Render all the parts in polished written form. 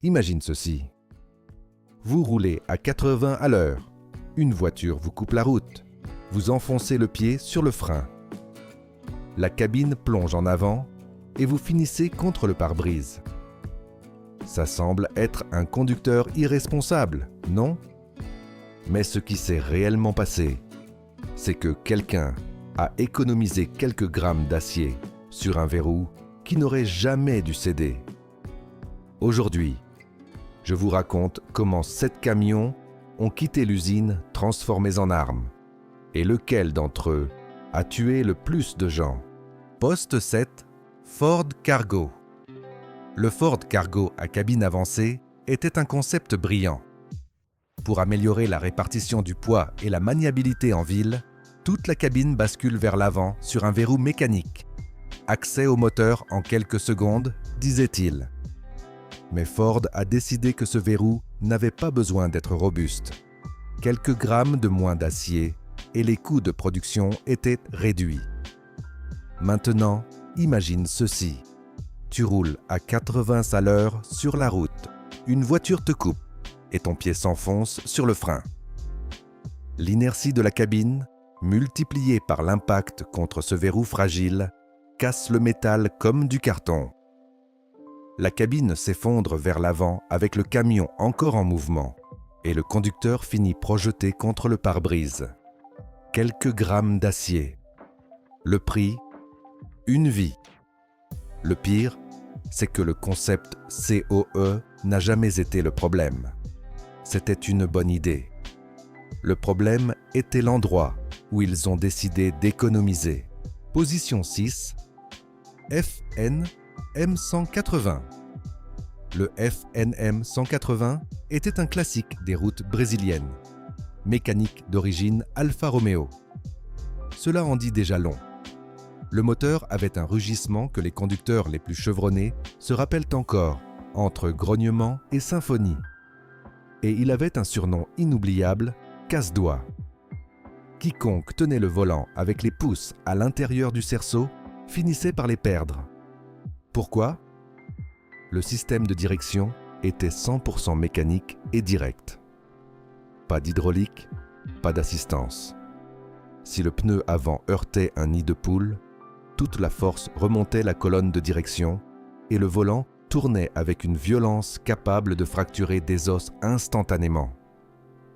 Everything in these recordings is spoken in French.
Imagine ceci. Vous roulez à 80 à l'heure. Une voiture vous coupe la route. Vous enfoncez le pied sur le frein. La cabine plonge en avant et vous finissez contre le pare-brise. Ça semble être un conducteur irresponsable, non? Mais ce qui s'est réellement passé, c'est que quelqu'un a économisé quelques grammes d'acier sur un verrou qui n'aurait jamais dû céder. Aujourd'hui, je vous raconte comment 7 camions ont quitté l'usine transformés en armes et lequel d'entre eux a tué le plus de gens. Poste 7, Ford Cargo. Le Ford Cargo à cabine avancée était un concept brillant. Pour améliorer la répartition du poids et la maniabilité en ville, toute la cabine bascule vers l'avant sur un verrou mécanique. Accès au moteur en quelques secondes, disait-il. Mais Ford a décidé que ce verrou n'avait pas besoin d'être robuste. Quelques grammes de moins d'acier et les coûts de production étaient réduits. Maintenant, imagine ceci. Tu roules à 80 à l'heure sur la route. Une voiture te coupe et ton pied s'enfonce sur le frein. L'inertie de la cabine, multipliée par l'impact contre ce verrou fragile, casse le métal comme du carton. La cabine s'effondre vers l'avant avec le camion encore en mouvement et le conducteur finit projeté contre le pare-brise. Quelques grammes d'acier. Le prix, une vie. Le pire, c'est que le concept COE n'a jamais été le problème. C'était une bonne idée. Le problème était l'endroit où ils ont décidé d'économiser. Position 6, FN M180. Le FNM 180 était un classique des routes brésiliennes, mécanique d'origine Alfa Romeo. Cela en dit déjà long. Le moteur avait un rugissement que les conducteurs les plus chevronnés se rappellent encore, entre grognement et symphonie. Et il avait un surnom inoubliable, casse-doigts. Quiconque tenait le volant avec les pouces à l'intérieur du cerceau finissait par les perdre. Pourquoi? Le système de direction était 100% mécanique et direct. Pas d'hydraulique, pas d'assistance. Si le pneu avant heurtait un nid de poule, toute la force remontait la colonne de direction et le volant tournait avec une violence capable de fracturer des os instantanément.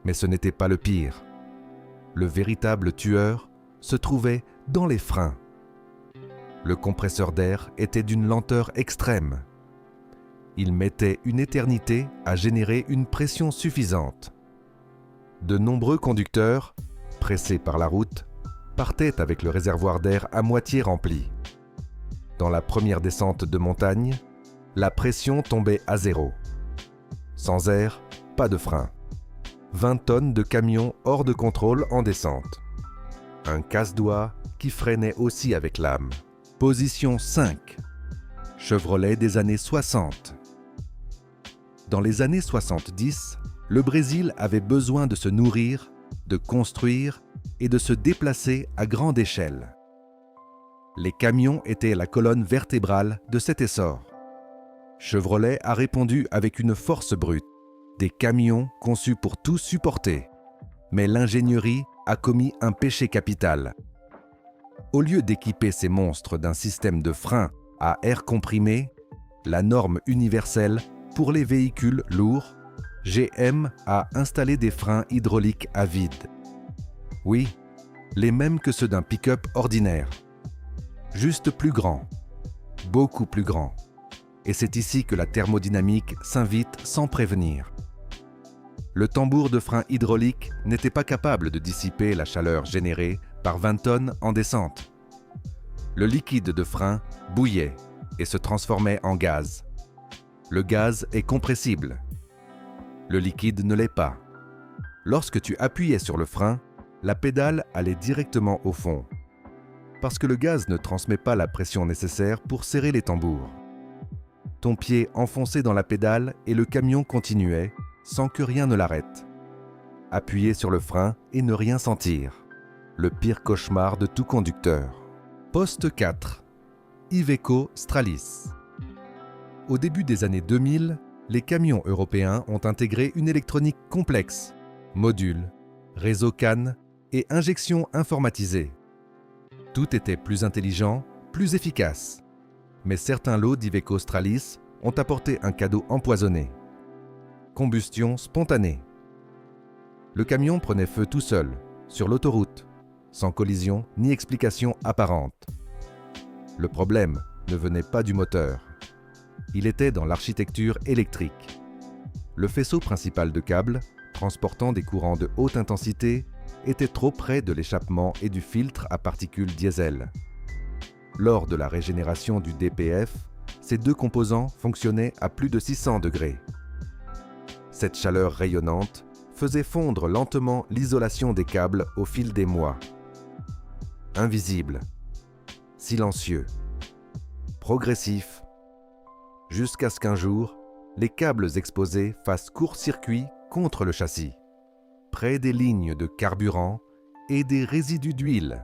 Mais ce n'était pas le pire. Le véritable tueur se trouvait dans les freins. Le compresseur d'air était d'une lenteur extrême. Il mettait une éternité à générer une pression suffisante. De nombreux conducteurs, pressés par la route, partaient avec le réservoir d'air à moitié rempli. Dans la première descente de montagne, la pression tombait à zéro. Sans air, pas de frein. 20 tonnes de camions hors de contrôle en descente. Un casse-doigt qui freinait aussi avec l'âme. Position 5. Chevrolet des années 60. Dans les années 70, le Brésil avait besoin de se nourrir, de construire et de se déplacer à grande échelle. Les camions étaient la colonne vertébrale de cet essor. Chevrolet a répondu avec une force brute, des camions conçus pour tout supporter. Mais l'ingénierie a commis un péché capital. Au lieu d'équiper ces monstres d'un système de frein à air comprimé, la norme universelle pour les véhicules lourds, GM a installé des freins hydrauliques à vide. Oui, les mêmes que ceux d'un pick-up ordinaire. Juste plus grand, beaucoup plus grand. Et c'est ici que la thermodynamique s'invite sans prévenir. Le tambour de frein hydraulique n'était pas capable de dissiper la chaleur générée par 20 tonnes en descente. Le liquide de frein bouillait et se transformait en gaz. Le gaz est compressible. Le liquide ne l'est pas. Lorsque tu appuyais sur le frein, la pédale allait directement au fond, parce que le gaz ne transmet pas la pression nécessaire pour serrer les tambours. Ton pied enfonçait dans la pédale et le camion continuait, sans que rien ne l'arrête. Appuyer sur le frein et ne rien sentir. Le pire cauchemar de tout conducteur. Poste 4. Iveco Stralis. Au début des années 2000, les camions européens ont intégré une électronique complexe, modules, réseau CAN et injection informatisée. Tout était plus intelligent, plus efficace. Mais certains lots d'Iveco Stralis ont apporté un cadeau empoisonné. Combustion spontanée. Le camion prenait feu tout seul, sur l'autoroute, sans collision ni explication apparente. Le problème ne venait pas du moteur. Il était dans l'architecture électrique. Le faisceau principal de câbles, transportant des courants de haute intensité, était trop près de l'échappement et du filtre à particules diesel. Lors de la régénération du DPF, ces deux composants fonctionnaient à plus de 600 degrés. Cette chaleur rayonnante faisait fondre lentement l'isolation des câbles au fil des mois. Invisible, silencieux, progressif, jusqu'à ce qu'un jour, les câbles exposés fassent court-circuit contre le châssis, près des lignes de carburant et des résidus d'huile.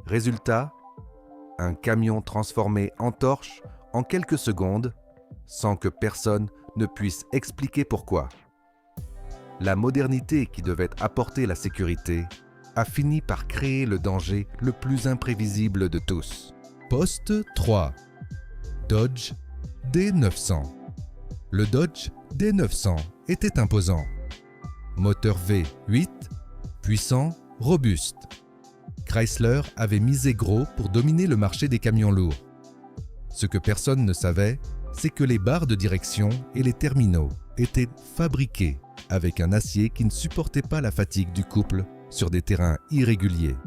Résultat, un camion transformé en torche en quelques secondes, sans que personne ne puisse expliquer pourquoi. La modernité qui devait apporter la sécurité a fini par créer le danger le plus imprévisible de tous. Poste 3. Dodge D900. Le Dodge D900 était imposant. Moteur V8, puissant, robuste. Chrysler avait misé gros pour dominer le marché des camions lourds. Ce que personne ne savait, c'est que les barres de direction et les terminaux étaient fabriqués avec un acier qui ne supportait pas la fatigue du couple sur des terrains irréguliers.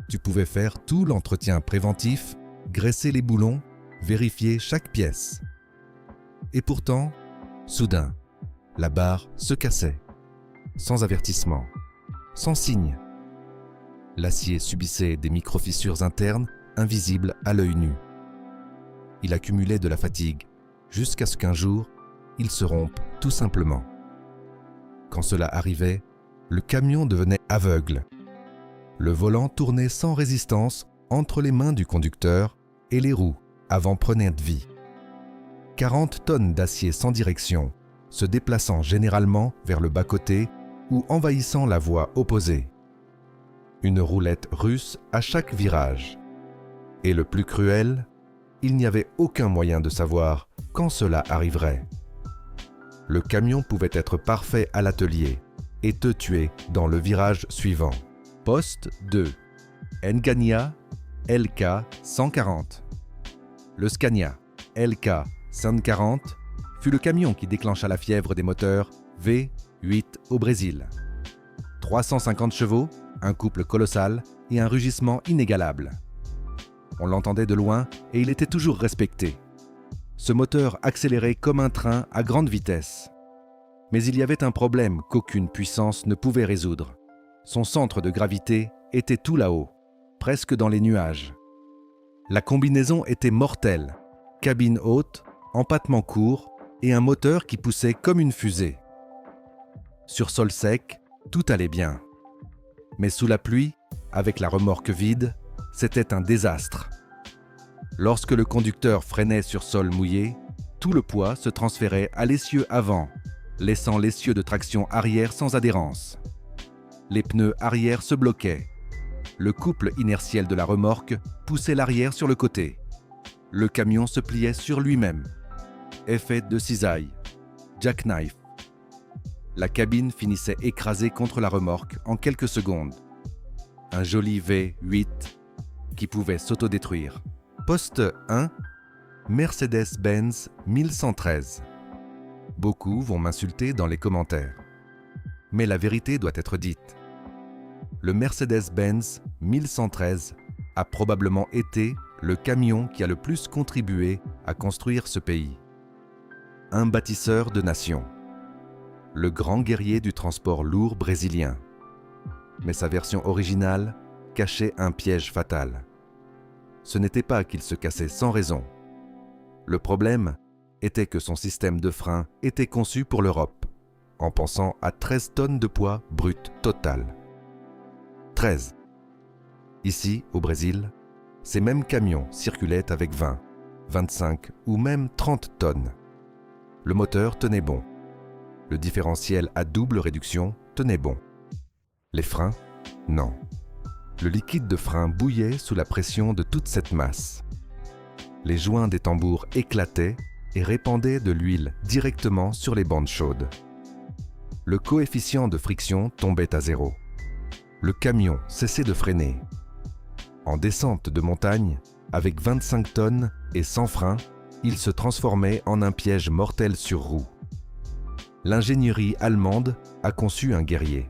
Tu pouvais faire tout l'entretien préventif, graisser les boulons, vérifier chaque pièce. Et pourtant, soudain, la barre se cassait, sans avertissement, sans signe. L'acier subissait des micro-fissures internes invisibles à l'œil nu. Il accumulait de la fatigue, jusqu'à ce qu'un jour, il se rompe tout simplement. Quand cela arrivait, le camion devenait aveugle. Le volant tournait sans résistance entre les mains du conducteur et les roues avant prenaient de vie. 40 tonnes d'acier sans direction, se déplaçant généralement vers le bas-côté ou envahissant la voie opposée. Une roulette russe à chaque virage. Et le plus cruel, il n'y avait aucun moyen de savoir quand cela arriverait. Le camion pouvait être parfait à l'atelier et te tuer dans le virage suivant. Poste 2. Scania LK 140. Le Scania LK 140 fut le camion qui déclencha la fièvre des moteurs V8 au Brésil. 350 chevaux, un couple colossal et un rugissement inégalable. On l'entendait de loin et il était toujours respecté. Ce moteur accélérait comme un train à grande vitesse. Mais il y avait un problème qu'aucune puissance ne pouvait résoudre. Son centre de gravité était tout là-haut, presque dans les nuages. La combinaison était mortelle, cabine haute, empattement court et un moteur qui poussait comme une fusée. Sur sol sec, tout allait bien. Mais sous la pluie, avec la remorque vide, c'était un désastre. Lorsque le conducteur freinait sur sol mouillé, tout le poids se transférait à l'essieu avant, laissant l'essieu de traction arrière sans adhérence. Les pneus arrière se bloquaient. Le couple inertiel de la remorque poussait l'arrière sur le côté. Le camion se pliait sur lui-même. Effet de cisaille, jackknife. La cabine finissait écrasée contre la remorque en quelques secondes. Un joli V8 qui pouvait s'autodétruire. Poste 1, Mercedes-Benz 1113. Beaucoup vont m'insulter dans les commentaires. Mais la vérité doit être dite. Le Mercedes-Benz 1113 a probablement été le camion qui a le plus contribué à construire ce pays. Un bâtisseur de nations. Le grand guerrier du transport lourd brésilien. Mais sa version originale cachait un piège fatal. Ce n'était pas qu'il se cassait sans raison. Le problème était que son système de frein était conçu pour l'Europe, en pensant à 13 tonnes de poids brut total. 13. Ici, au Brésil, ces mêmes camions circulaient avec 20, 25 ou même 30 tonnes. Le moteur tenait bon. Le différentiel à double réduction tenait bon. Les freins, non. Le liquide de frein bouillait sous la pression de toute cette masse. Les joints des tambours éclataient et répandaient de l'huile directement sur les bandes chaudes. Le coefficient de friction tombait à zéro. Le camion cessait de freiner. En descente de montagne, avec 25 tonnes et sans frein, il se transformait en un piège mortel sur roue. L'ingénierie allemande a conçu un guerrier.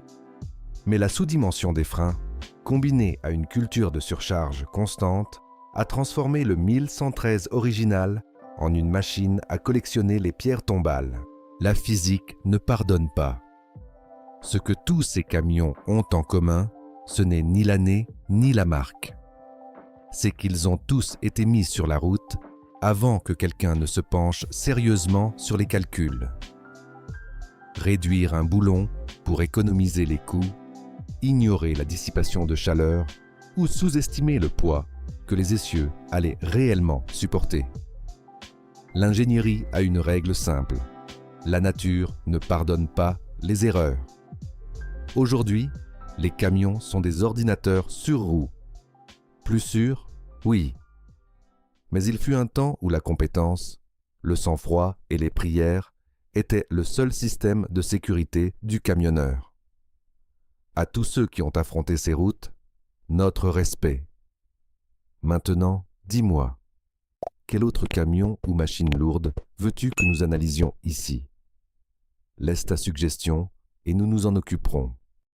Mais la sous-dimension des freins, combinée à une culture de surcharge constante, a transformé le 1113 original en une machine à collectionner les pierres tombales. La physique ne pardonne pas. Ce que tous ces camions ont en commun, ce n'est ni l'année ni la marque. C'est qu'ils ont tous été mis sur la route avant que quelqu'un ne se penche sérieusement sur les calculs. Réduire un boulon pour économiser les coûts, ignorer la dissipation de chaleur ou sous-estimer le poids que les essieux allaient réellement supporter. L'ingénierie a une règle simple. La nature ne pardonne pas les erreurs. Aujourd'hui, les camions sont des ordinateurs sur roues. Plus sûrs, oui. Mais il fut un temps où la compétence, le sang-froid et les prières étaient le seul système de sécurité du camionneur. À tous ceux qui ont affronté ces routes, notre respect. Maintenant, dis-moi, quel autre camion ou machine lourde veux-tu que nous analysions ici? Laisse ta suggestion et nous nous en occuperons.